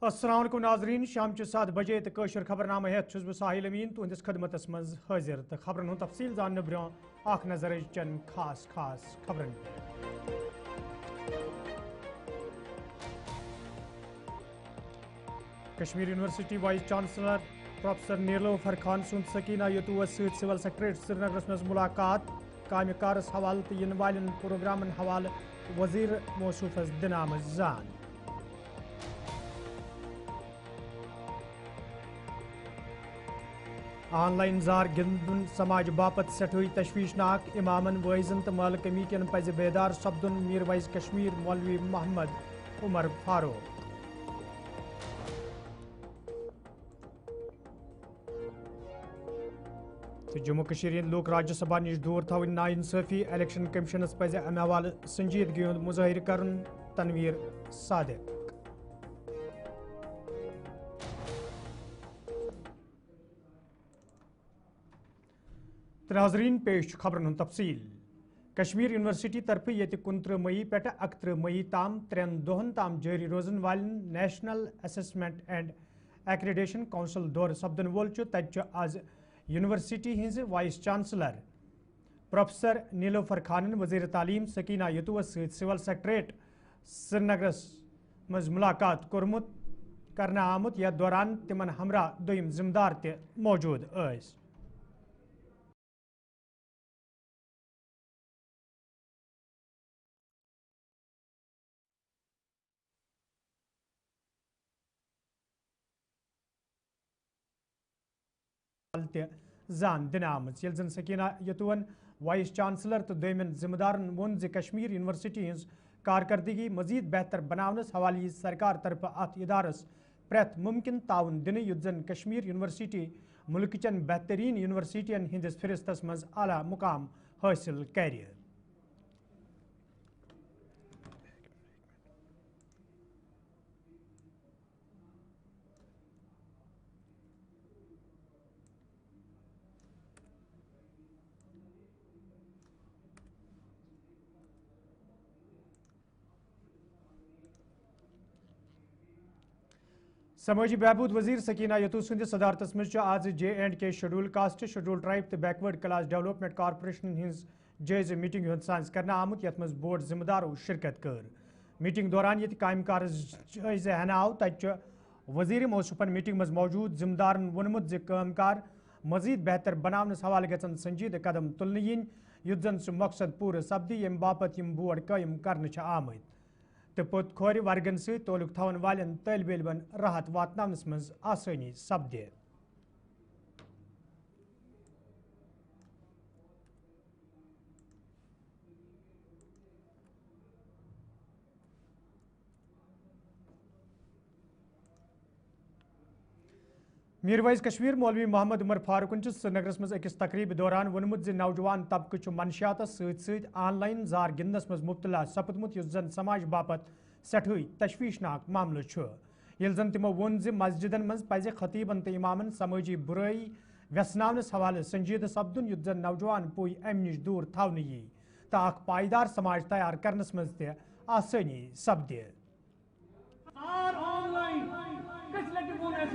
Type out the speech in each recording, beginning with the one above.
السلام علیکم ناظرین شام 7 بجے تو قشر خبرنامہ ہیت چھس بہ ساحل امین تہندس خدمتس مز حاضر تو خبرن ہند تفصیل زاننے برو اخ نظر چن خاص خبرن Kashmir university vice chancellor professor Nilofar Khan سند سکینہ یتوس ست سول سیکرٹریٹ سری نگرس مز ملاقات کامہ کارس حوالہ تو ین والن پروگرامن حوالہ وزیر موصوفس دن آمز زان آن لائن زار گندن سماج باپت سٹھوئی تشویشناک امامن وائزن تو مال کمی کن پز بیدار سپدن میر وائز کشمیر مولوی محمد عمر فاروق جموں کشمیر لوک راجیہ سبھا نش دور تھوین نا انصافی الیکشن کمیشنس پز امہ حوالہ سنجیدگی ہند مظاہرہ کرن تنویر صادق ناظرین پیش خبرن ہند تفصیل کشمیر یونیورسٹی طرف یہ 29 مئی پہ 31 مئی تام 3 دہن تام جاری روزن والن national assessment and accreditation council دور سپدن وول تت آز یونیورسٹی ہز vice chancellor professor Nilofar Khan وزیر تعلیم سکینہ یتوس ست سول سیکرٹریٹ سری نگرس مز ملاقات کورمت کرنا آمت یتھ دوران تمن ہمراہ دویم ذمہ دار تہ موجود اس زان دن آمت یل زن سکینہ یتون وائس چانسلر تو دویمن ذمہ دارن وون زِ کشمیر یونیورسٹی ہز کارکردگی مزید بہتر بناونس حوالہ سرکار طرف ات ادارس پریت ممکن تعاون دن یت زن کشمیر یونیورسٹی ملک چن بہترین یونیورسٹین ہندس فہرستس مز اعلی مقام حاصل کر سماجی بہبود وزیر سکینہ یتو سند صدارتس مز آج J&K schedule caste schedule tribe تو بیکورڈ کلاس ڈیولپمنٹ کارپوریشن ہز جائزہ میٹنگ ہند سانس کرنا آمت یت مز بوڑ ذمہ دارو شرکت کر میٹنگ دوران یہ کام کار جائزہ ہنہ آو تت وزیر موصوفن میٹنگ مز موجود ذمہ دارن وونمت زِ کام کار مزید بہتر بناونس حوالہ گژھن سنجیدہ قدم تلنہ ین یت زن سہ مقصد پورٕ سپدِ یم باپت یم بورڈ قائم کرنہ آمت تو پوت کھور ورگن ست تعلق تھون والن طالب علمن راحت واتناونس مز آسانی سپد میر وائز کشمیر مولوی محمد عمر فاروقن سری نگرس مز اکس تقریب دوران وونمت زِ نوجوان طبقہ منشیاتس ست آن لائن زار گندنس مز مبتلا سپدمت یس زن سماج باپت سٹھوئی تشویشناک معاملہ یل زن تمو وون زِ مسجدن مز پزِ خطیبن تو امامن سماجی برائی ویسناونس حوالہ سنجیدہ سپدن یت زن نوجوان پوی امہ نش دور تھونہ یی تو اخ پائیدار سماج تیار کرنس مز تہ آسانی سپد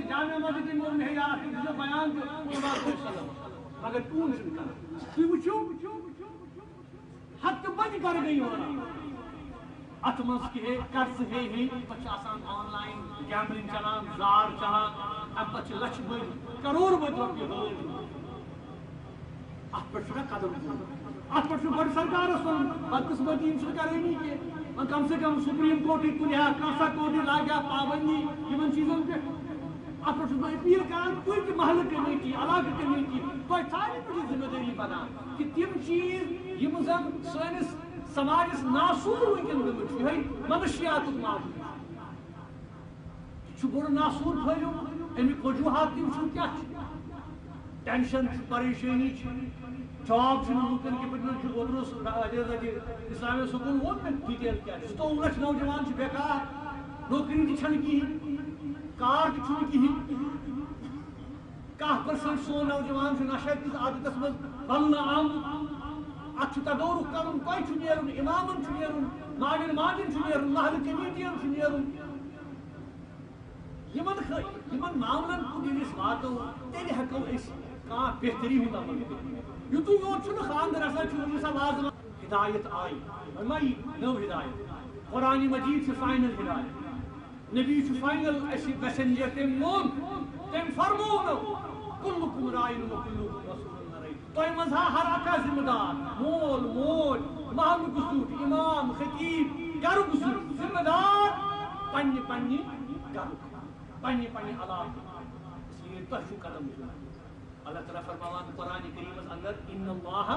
جامع مسجد میں ہے یار جو بیان مگر تو حق بند کر گئی اتمس کے قرض ہے پچ آسان آن لائن گیملنگ چلان زار چلان اب پچ لچھ بد کروڑ بد روپیہ ات پہ قدم ات پہ بڑ سرکار بدقسمتی کرانی کہ کم سے کم سپریم کورٹ کھلیا کانسا کورٹ لاگیا پابندی ان چیزن پہ ات پہ اپیل کران تھی محلہ کمیٹی علاقہ کمیٹی تھی سارے پہ ذمہ داری بنان کہ تم چیز یم زن سانس سماجس ناسور ونکن گمت یہ منشیات معاملہ بڑ ناسور پھیلو امیک وجوہات تم کیا ٹینشن پریشانی جاب لوکن کے پہ اوبرس اسلامیہ سکول ووت میں ڈیٹیل کیا 2 لچھ نوجوان بیکار نوکری تھی کہین کار تھی کہین 10% سون نوجوان نشہ کس عادتس مز بننے آمت ات تدورک کرن تہ نیرن امامن نیرن مالن ماجن نیرن محل کمیٹین نیرن यमन मामलन कुन वातो तेल हेको कह बेहतरी हूं अमल युतु योत खानदर वाज हिदायत आई वही नव हिदायत कुरान मजीद से फाइनल हिदायत नबी फाइनल मैसेंजर तम मोन तम फरमो कुल्लुकुम राइन व कुल्लुकुम मसऊलुन रई तो मजा हर अका जिम्मेदार मोल मोल महल गुसूट इमाम खतीब घर गुसूट जिम्मेदार पन्नी पन्नी घर पन्नी पन्नी अलाक इसलिए तशु कदम अल्लाह ताला फरमावान कुरान करीम अंदर इन्नल्लाह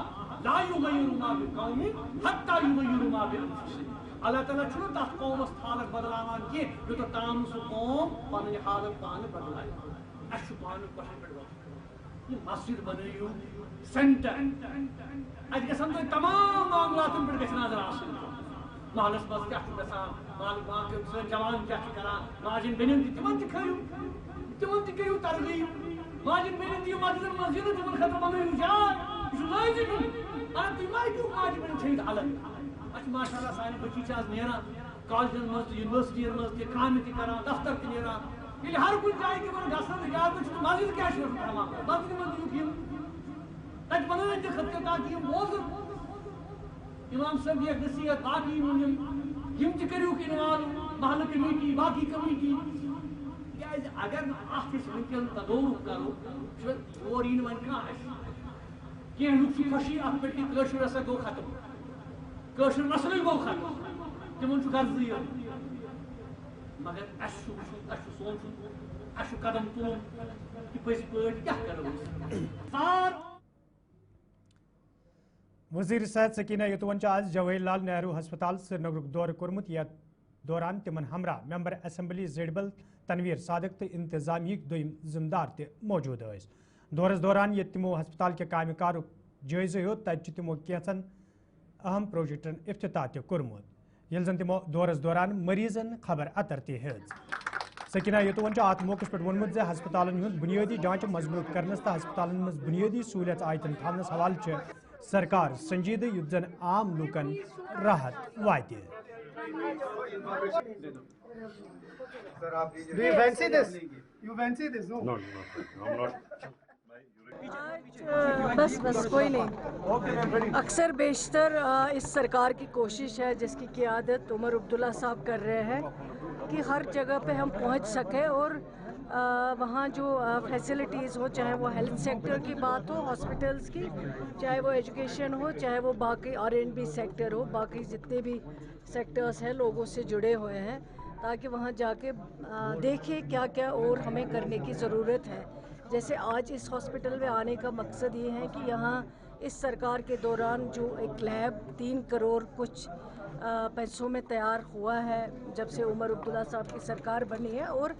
ला युगय्यिरु मा बिकौमिन हत्ता युगय्यिरु मा बिअनफुसिहिम अल्लाह ताला छु तथ कौमस हालत बदलावान के जो तो ताम सु कौम पन हालत पान बदलाय अशु पान कठन पड़वा ये मस्जिद बनयु सेंटर आज के समझ तमाम मामलातन पर गछ नजर आसन मालस बस क्या गसान माल मां के जवान क्या करा माजिन बेनिन तिमन करियो तरगीब माजिन बेनिन दी मस्जिद तिमन खतर बनयु जाय इस लाजिम आप माय दु माजिन बेनिन छेद अलग अच्छा माशाअल्लाह सारे बच्ची आज नेरा कॉलेजन मज यूनिवर्सिटी मज के काम ते करा दफ्तर ते नेरा ये हर कुछ जाय के मन गसन यार कुछ मस्जिद क्या शुरू करवा मस्जिद में यू तक बनने के खत्ते ताकि मौजूद इमाम साहब ये नसीहत बाकी यम त करियो कि नवाल महल कमेटी बाकी कमेटी गाइस अगर आखिर विकल तदोर करो और इन मन का के लुक फशी आप पे कि कशुर ऐसा गो खत्म कशुर मसले गो खत्म तिमन छु गर्जी मगर अशु सोच अशु कदम तुम कि पैसे पर क्या करो सार वजीर सेहत सकीना यतुवन आज जवाहरलाल नेहरू अस्पताल श्रीनगर दौर कोर्मुत यथ दौरान तिमन हमरा मेंबर असम्बली जेडबल तनवीर सादिक तो इंतजामी दोम जिम्मेदार त मौजूद दौरस दौरान ये तिमो अस्पताल के काम कार जायजे हो तत तिमो कैंसन अहम प्रोजेक्टन इफ्तिताह त कोर्मुत ये जन तिमो दौरस दौरान मरीजन खबर अतर त हेज सकीना यतुवन अत मौके पे वोनमुत अस्पतालन हुंद बुनियादी ढांचे मजबूत करनस तो अस्पतालन मज बुनियादी सहूलियत आयतन थवनस हवाले सरकार संजीदे युद्ध जन आम लूकन राहत वायते बस कोई नहीं। अक्सर बेशतर इस सरकार की कोशिश है जिसकी क़ियादत उमर अब्दुल्ला साहब कर रहे हैं कि हर जगह पे हम पहुंच सकें और वहाँ जो फैसिलिटीज़ हो, चाहे वो हेल्थ सेक्टर की बात हो, हॉस्पिटल्स की, चाहे वो एजुकेशन हो, चाहे वो बाकी R&B सेक्टर हो, बाकी जितने भी सेक्टर्स हैं लोगों से जुड़े हुए हैं, ताकि वहाँ जाके देखें क्या क्या और हमें करने की ज़रूरत है। जैसे आज इस हॉस्पिटल में आने का मकसद ये है कि यहाँ इस सरकार के दौरान जो एक लैब 3 करोड़ कुछ पैसों में तैयार हुआ है जब से उमर अब्दुल्ला साहब की सरकार बनी है, और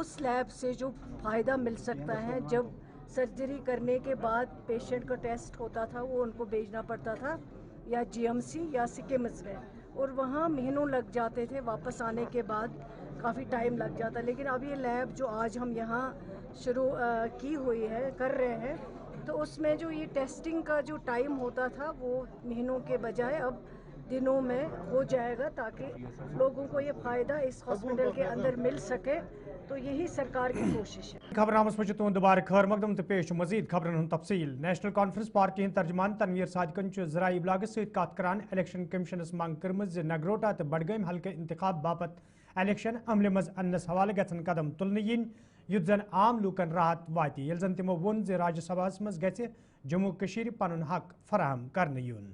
उस लैब से जो फ़ायदा मिल सकता है, जब सर्जरी करने के बाद पेशेंट का टेस्ट होता था वो उनको भेजना पड़ता था या GMC या सिकिम्स में, और वहाँ महीनों लग जाते थे, वापस आने के बाद काफ़ी टाइम लग जाता। लेकिन अब ये लैब जो आज हम यहाँ शुरू की हुई है, कर रहे हैं, तो उसमें जो ये टेस्टिंग का जो टाइम होता था वो महीनों के बजाय अब दिनों में हो जाएगा, ताकि लोगों को ये फ़ायदा इस हॉस्पिटल के अंदर मिल सके। तो यही सरकार की कोशिश है। खबरनामस में तुम दोबारा खैर मकदम तो पेश मजीद खबरन तफसील। नेशनल कॉन्फ्रेंस पार्टी तर्जमान तनवीर सादिकन ज़राई इबलाग सत करान इलेक्शन कमीशनस मांग कर्म नगरोटा तो बडगम हल्के इंतखाब बापत इलेक्शन अमल मज अन्नस हवाले गन कदम तुलन yin युद्ध जन आम लूकन राहत वाति ये जन तमो वोन राज्यसभा मज गि जम्मू कशीर पन हक फराहम करने यून।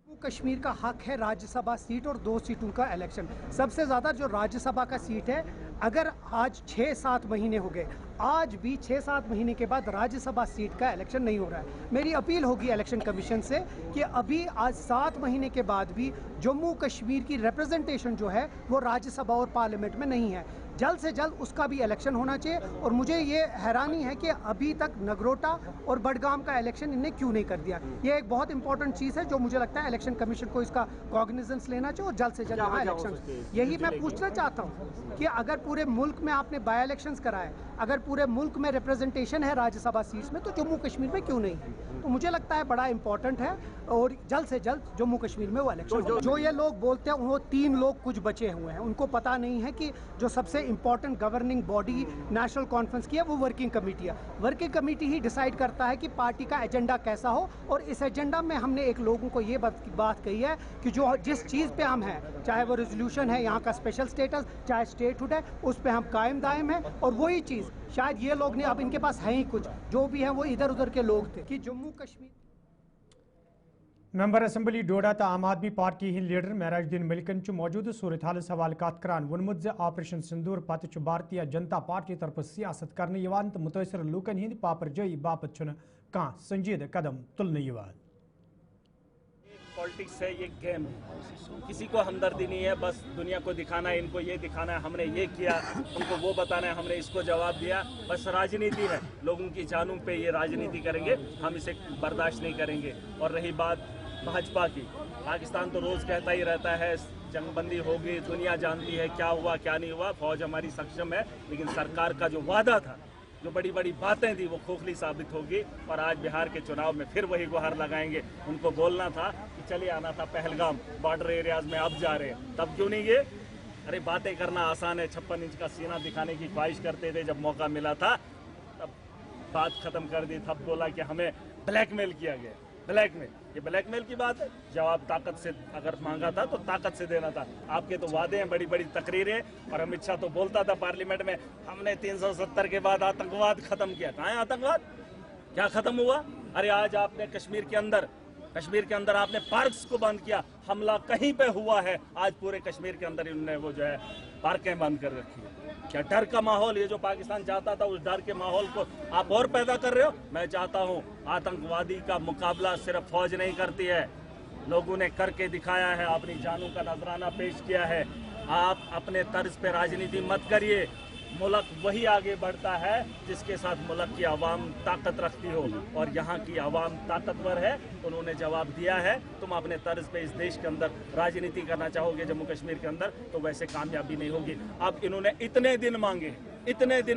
जम्मू कश्मीर का हक है राज्यसभा सीट और 2 सीटों का इलेक्शन। सबसे ज़्यादा जो राज्यसभा का सीट है, अगर आज 6-7 महीने हो गए, आज भी 6-7 महीने के बाद राज्यसभा सीट का इलेक्शन नहीं हो रहा है। मेरी अपील होगी इलेक्शन कमीशन से कि अभी आज 7 महीने के बाद भी जम्मू कश्मीर की रिप्रेजेंटेशन जो है वो राज्यसभा और पार्लियामेंट में नहीं है। जल्द से जल्द उसका भी इलेक्शन होना चाहिए। और मुझे ये हैरानी है कि अभी तक नगरोटा और बडगाम का इलेक्शन इन्हें क्यों नहीं कर दिया। ये एक बहुत इंपॉर्टेंट चीज़ है जो मुझे लगता है इलेक्शन कमीशन को इसका कॉग्निजेंस लेना चाहिए और जल्द से जल्द यहाँ इलेक्शन। यही मैं पूछना चाहता हूँ कि अगर पूरे मुल्क में आपने बाई इलेक्शंस कराए, अगर पूरे मुल्क में रिप्रेजेंटेशन है राज्यसभा सीट्स में तो जम्मू कश्मीर में क्यों नहीं है? तो मुझे लगता है बड़ा इंपॉर्टेंट है और जल्द से जल्द जम्मू कश्मीर में वो इलेक्शन जो ये लोग बोलते हैं वो 3 लोग कुछ बचे हुए हैं, उनको पता नहीं है कि जो सबसे important governing body national conference की है वो वर्किंग कमेटी है। वर्किंग कमेटी ही डिसाइड करता है कि पार्टी का एजेंडा कैसा हो, और इस एजेंडा में हमने एक लोगों को ये बात कही है कि जो जिस चीज़ पे हम हैं, चाहे वो रेजोल्यूशन है, यहाँ का स्पेशल स्टेटस, चाहे स्टेटहुड है, उस पे हम कायम दायम हैं। और वही चीज़ शायद ये लोग ने, अब इनके पास है ही कुछ, जो भी है वो इधर उधर के लोग थे कि जम्मू कश्मीर। मेंबर असम्बली डोडा तो आम आदमी पार्टी हिंद लीडर महराजुद्दीन मलिकन मौजूद सूरत हाल हवाले कत करान वोनमुत जे ऑपरेशन सिंदूर पत भारतीय जनता पार्टी तरफ सियासत करने तो मुतासर लूकन हिंद पापरजई बापत कह संजीद कदम तुलने। पॉलिटिक्स है, ये गेम है, किसी को हमदर्दी नहीं है, बस दुनिया को दिखाना है, इनको ये दिखाना है हमने ये किया, उनको वो बताना है हमने इसको जवाब दिया, बस राजनीति है, लोगों की जानों पे ये राजनीति करेंगे, हम इसे बर्दाश्त नहीं करेंगे। और रही बात भाजपा की, पाकिस्तान तो रोज़ कहता ही रहता है जंगबंदी होगी, दुनिया जानती है क्या हुआ क्या नहीं हुआ, फौज हमारी सक्षम है, लेकिन सरकार का जो वादा था, जो बड़ी बड़ी बातें थी, वो खोखली साबित होगी। और आज बिहार के चुनाव में फिर वही गुहार लगाएंगे। उनको बोलना था कि चले आना था पहलगाम, बॉर्डर एरियाज में अब जा रहे हैं, तब क्यों नहीं गए? अरे बातें करना आसान है, 56 इंच का सीना दिखाने की ख्वाहिश करते थे, जब मौका मिला था तब बात खत्म कर दी, तब बोला कि हमें ब्लैकमेल किया गया। ब्लैकमेल, ये ब्लैकमेल की बात है? जवाब ताकत से अगर मांगा था तो ताकत से देना था। आपके तो वादे हैं, बड़ी बड़ी तकरीरें, और अमित शाह तो बोलता था पार्लियामेंट में हमने 370 के बाद आतंकवाद खत्म किया। कहाँ है आतंकवाद? क्या खत्म हुआ? अरे आज आपने कश्मीर के अंदर आपने पार्क्स को बंद किया, हमला कहीं पे हुआ है? आज पूरे कश्मीर के अंदर इन्होंने वो जो है पार्कें बंद कर रखी है। क्या डर का माहौल, ये जो पाकिस्तान चाहता था उस डर के माहौल को आप और पैदा कर रहे हो। मैं चाहता हूँ आतंकवादी का मुकाबला सिर्फ फौज नहीं करती है, लोगों ने करके दिखाया है, अपनी जानों का नजराना पेश किया है। आप अपने तर्ज पे राजनीति मत करिए। मुल्क वही आगे बढ़ता है जिसके साथ मुल्क की आवाम ताकत रखती हो, और यहाँ की आवाम ताकतवर है, उन्होंने जवाब दिया है। तुम अपने तर्ज पे इस देश के अंदर राजनीति करना चाहोगे जम्मू कश्मीर के अंदर, तो वैसे कामयाबी नहीं होगी। अब इन्होंने इतने दिन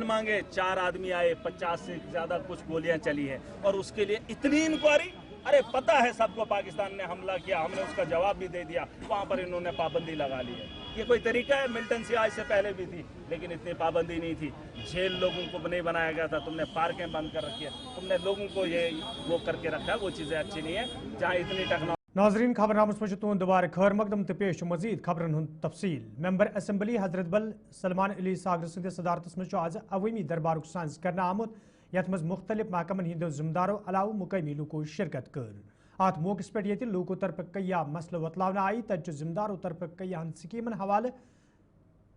मांगे, 4 आदमी आए, 50 से ज़्यादा कुछ गोलियां चली हैं, और उसके लिए इतनी इंक्वायरी। अरे पता है सबको पाकिस्तान ने हमला किया, हमने उसका जवाब भी दे दिया, वहाँ पर इन्होंने पाबंदी लगा ली है। ये कोई तरीका है? मिल्टन से आज से पहले भी थी, लेकिन इतनी पाबंदी नहीं थी। जेल लोगों को नहीं बनाया गया था, तुमने पार्कें बंद कर रखी है, तुमने लोगों को ये वो करके रखा है, वो चीज़ें अच्छी नहीं है जहाँ इतनी टेक्नोलॉजी। नाजरीन खबरनामस में तुंद दोबारा खैर मकदम तो पेश मजीद खबरन हुंद तफसील। मेंबर असम्बली हजरत बल सलमान अली सागर सद सदारत में आज अवामी दरबार साज करना आमुत, यथ मज मुख्तलिफ महकमन हिंदो जिम्मेदारों अलाव मुकामी लूको शिरकत कर। अत मौके पे ये लूको तरफ कया मसल वतलावना आई, तज जिम्मेदारों तरफ कया स्कीमन हवाले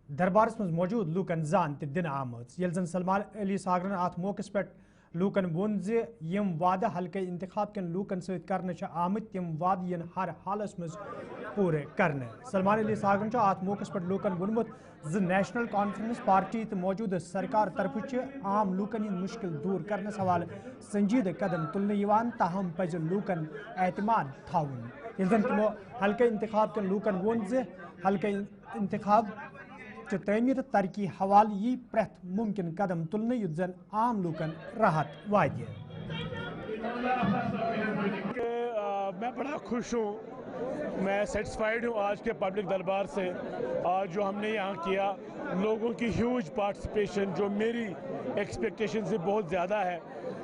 दरबारस मज मौजूद लूकन जान दिन आमत। ये जन सलमान अली सागरन अत मौके पे लूकन वोन जे यम वादा हल्के इंतखाब के लूकन सत कर आमत तम वाद यन हर हालस मज पूरे करने। सलमान अली सागरन अत मौके पे लूकन वोनमुत नेशनल कॉन्फ्रेंस पार्टी तो मौजूद सरकार तरफ आम लूकन हंद मुश्किल दूर करने हवाले संजीद कदम तुलने, ताहम पज लूकन एतमाद थाउन। ये जन तमो हल्के इंतखाब के लूकन वोन जे हल्के इंतखाब तमीर तरक्की हवाल यी प्रथ मुमकिन कदम तुलने युद्ध जन आम लूकन राहत वादिय। मैं बड़ा खुश हूँ, मैं सेटिस्फाइड हूँ आज के पब्लिक दरबार से। आज जो हमने यहाँ किया, लोगों की ह्यूज पार्टिसिपेशन जो मेरी एक्सपेक्टेशन से बहुत ज़्यादा है।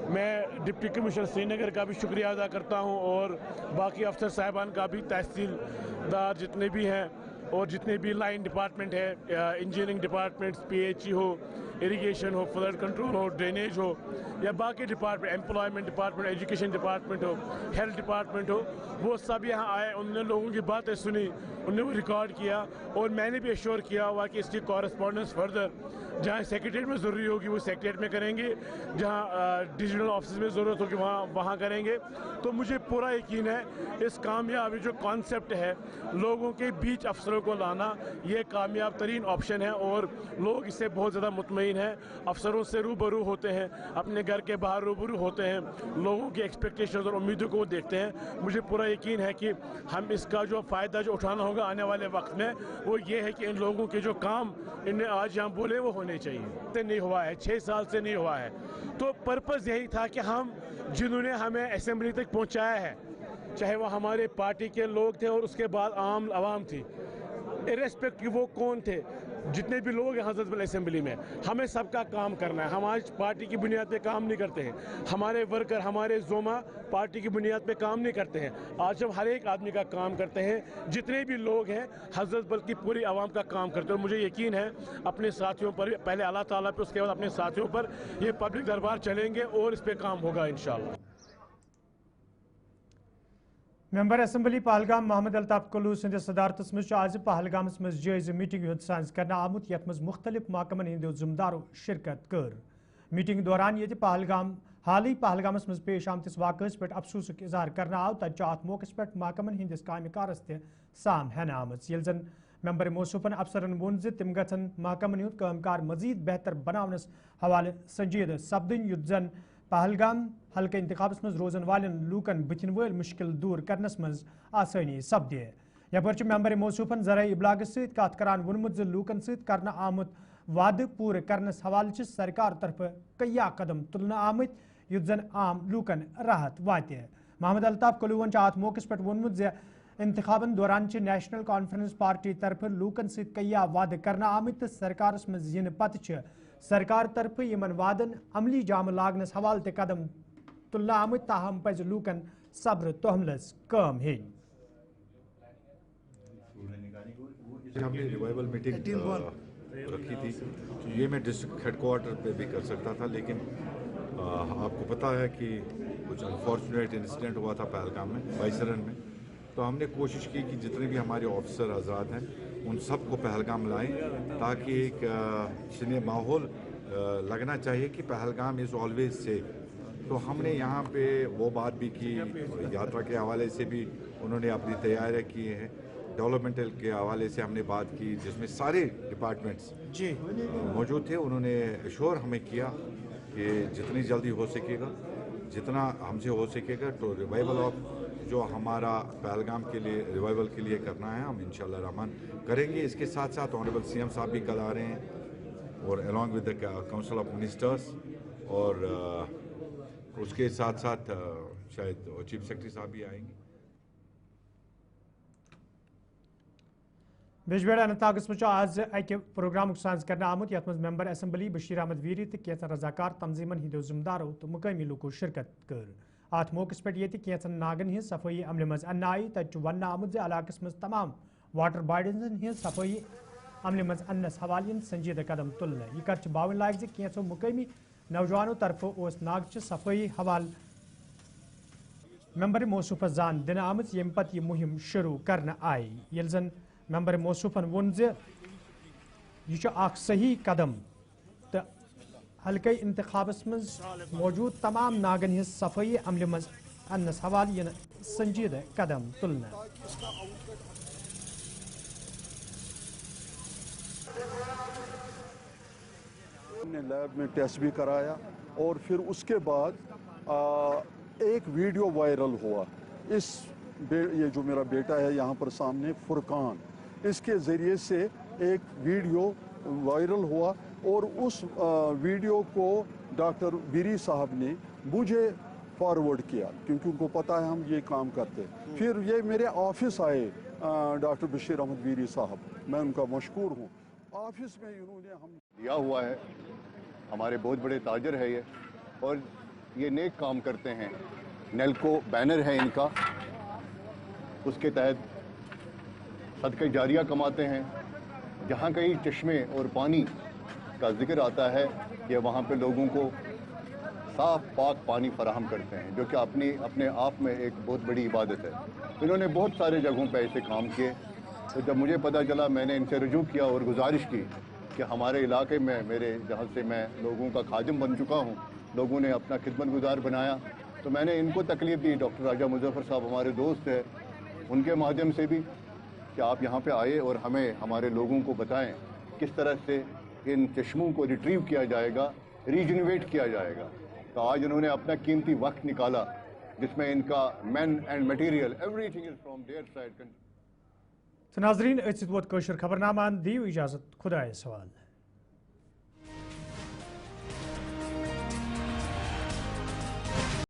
मैं डिप्टी कमिश्नर श्रीनगर का भी शुक्रिया अदा करता हूँ, और बाकी अफसर साहिबान का भी, तहसीलदार जितने भी हैं, और जितने भी लाइन डिपार्टमेंट है, इंजीनियरिंग डिपार्टमेंट्स, PHE हो, इरिगेशन हो, फ्लड कंट्रोल हो, ड्रेनेज हो, या बाकी department, employment department, education department हो, हेल्थ डिपार्टमेंट हो, वो सब यहाँ आए। उन्होंने लोगों की बातें सुनी, उन्होंने वो रिकॉर्ड किया, और मैंने भी एश्योर किया हुआ कि इसकी कॉरेस्पॉन्डेंस फर्दर जहाँ सेक्रेटरीट में ज़रूरी होगी वो सेक्रेटरीट में करेंगे, जहाँ डिजिटल ऑफिस में ज़रूरत होगी वहाँ करेंगे। तो मुझे पूरा यकीन है इस कामयाबी जो कॉन्सेप्ट है लोगों के बीच अफसरों को लाना, ये कामयाब तरीन ऑप्शन है और लोग इससे बहुत ज़्यादा मुतमईन हैं। अफसरों से रूबरू होते हैं, अपने घर के बाहर रूबरू होते हैं, लोगों की एक्सपेक्टेशंस और उम्मीदों को देखते हैं। मुझे पूरा यकीन है कि हम इसका जो फ़ायदा जो उठाना होगा आने वाले वक्त में वो ये है कि इन लोगों के जो काम इन्हें आज यहाँ बोले वो होने चाहिए। से नहीं हुआ है, 6 साल से नहीं हुआ है, तो पर्पज़ यही था कि हम जिन्होंने हमें असेंबली तक पहुँचाया है, चाहे वो हमारे पार्टी के लोग थे और उसके बाद आम आवाम थी, इर्रेस्पेक्टिव वो कौन थे, जितने भी लोग हैं हज़रत बल असेंबली में, हमें सबका काम करना है। हम आज पार्टी की बुनियाद पे काम नहीं करते हैं, हमारे वर्कर हमारे जोमा पार्टी की बुनियाद पे काम नहीं करते हैं। आज हम हर एक आदमी का काम करते हैं, जितने भी लोग हैं हज़रत बल की पूरी आवाम का काम करते हैं। और मुझे यकीन है अपने साथियों पर, पहले अल्लाह ताला पे, उसके बाद अपने साथियों पर ये पब्लिक दरबार चलेंगे और इस पर काम होगा इंशाअल्लाह। मेंबर असम्बली पहलगाम मोहम्मद अल्ताफ कलू सद सदारत मज आज पहलगामस मज जायज़ मीटिंग साज कर आमुत यथ मज मुख्तलिफ महकमन हिंदो जिम्मेदारों शिरकत कर। मीटिंग दौरान ये पहलगाम हाल पहलगामस मज पेश आमतिस वाक़स पे अफसूसक इजहार कर आव, तत अत मौके पे महकमन हंदिस काम कारस साम हेन आमज, ये जन मेंबर मौसूफन अफसरन वोन तम गन महकमन हुंद कामकार मजीद बेहतर बनावनस हवाले संजीद सपदन, युत जन पहलगाम हल्के इंतखाबस मज रोजन वालन लूकन बचन वल मुश्किल दूर करनस मज आसानी सपदे। यपर मेंबर मौसूफन ज़राए इबलाग सत कत करान वोनमुत लूकन सत करना आमुत वादे पूरे करनस हवाले सरकार तरफ कया कदम तुलना आमत, युत जन आम लूकन राहत वाते। मोहम्मद अल्ताफ कलूवन अत मौके पे वोनमुत इंतखाबन दौरान नेशनल कॉन्फ्रेंस पार्टी तरफ लूकन सत कया वादे करना आमत, सरकारस मज इन पत सरकार तरफ यमन वादन अमली जाम लागनस हवाले कदम तुलना आमत, ताहम पज लूकन सब्र तोहमलस काम हेन। हमने रिवाइवल मीटिंग रखी थी, ये मैं डिस्ट्रिक्ट हेडक्वार्टर पे भी कर सकता था, लेकिन आपको पता है कि कुछ अनफॉर्चुनेट इंसिडेंट हुआ था पहलगाम में, बाइसरन में, तो हमने कोशिश की कि जितने भी हमारे ऑफिसर आज़ाद हैं उन सब को पहलगाम लाएं, ताकि एक माहौल लगना चाहिए कि पहलगाम इज़ ऑलवेज सेफ। तो हमने यहाँ पे वो बात भी की, यात्रा के हवाले से भी उन्होंने अपनी तैयारियाँ की हैं, डेवलपमेंटल के हवाले से हमने बात की, जिसमें सारे डिपार्टमेंट्स जी मौजूद थे। उन्होंने एश्योर हमें किया कि जितनी जल्दी हो सकेगा, जितना हमसे हो सकेगा, तो रिवाइवल ऑफ जो हमारा पहलगाम के लिए रिवाइवल के लिए करना है हम इंशाल्लाह रहमान करेंगे। इसके साथ साथ ऑनरेबल सीएम साहब भी कल आ रहे हैं और along with the council of ministers, और उसके साथ साथ शायद चीफ सेक्रेटरी साहब भी आएंगे। बिजबेड़ा अनंतनागस मज आज अक प्रोग्राम साज कर आमुत, यथ मज मेंबर असम्बली बशीर अहमद वीरी तो कैंसन रजाकार तंजीमन हिंदो जिम्मेदारों तो मुकामी लोगों शिरकत कर। अत मौके पे कैंसन नागन हज सफाई अमल मज अन्न आई, तत वन आमुत इलाकस मज तमाम वाटर बॉडीजन हज सफाई अमल मज अन्नस हवाले संजीदा कदम तुलना। यह कर बावन लाग कैंसो मुकामी नौजवानों तरफ उस नाग सफाई हवाल मेंबर मौसूफ जान दिन आमत, यम पत यह मुहिम शुरू करना आई, ये जन मेंबर मौसूफन वोन यह सही कदम, तो हल्के इंतखाबस मज मौजूद तमाम नागन हज सफाई अमल मज अन्नस हवाले संजीदा कदम तुलना। हमने लैब में टेस्ट भी कराया और फिर उसके बाद एक वीडियो वायरल हुआ। ये जो मेरा बेटा है यहाँ पर सामने फुरकान, इसके ज़रिए से एक वीडियो वायरल हुआ और उस वीडियो को डॉक्टर वीरी साहब ने मुझे फॉरवर्ड किया, क्योंकि उनको पता है हम ये काम करते। फिर ये मेरे ऑफिस आए डॉक्टर बशीर अहमद वीरी साहब, मैं उनका मशकूर हूँ। ऑफिस में इन्होंने हम दिया हुआ है, हमारे बहुत बड़े ताजर है ये, और ये नेक काम करते हैं। नेल्को बैनर है इनका, उसके तहत सदका जारिया कमाते हैं। जहाँ कहीं चश्मे और पानी का जिक्र आता है, ये वहाँ पे लोगों को साफ पाक पानी फराहम करते हैं, जो कि अपने आप में एक बहुत बड़ी इबादत है। इन्होंने बहुत सारे जगहों पे ऐसे काम किए, तो जब मुझे पता चला मैंने इनसे रुजू किया और गुजारिश की कि हमारे इलाके में, मेरे जहाँ से मैं लोगों का खादिम बन चुका हूँ, लोगों ने अपना खिदमत गुजार बनाया तो मैंने इनको तकलीफ दी, डॉक्टर राजा मुजफ्फर साहब हमारे दोस्त हैं, उनके माध्यम से भी कि आप यहाँ पे आए और हमें हमारे लोगों को बताएं किस तरह से इन चश्मों को रिट्रीव किया जाएगा, रीजनरेट किया जाएगा। तो आज उन्होंने अपना कीमती वक्त निकाला जिसमें इनका man and material everything is from their side. नाजरीन, वोत खबरनामा, दियो इजाजत, खुदा सवाल।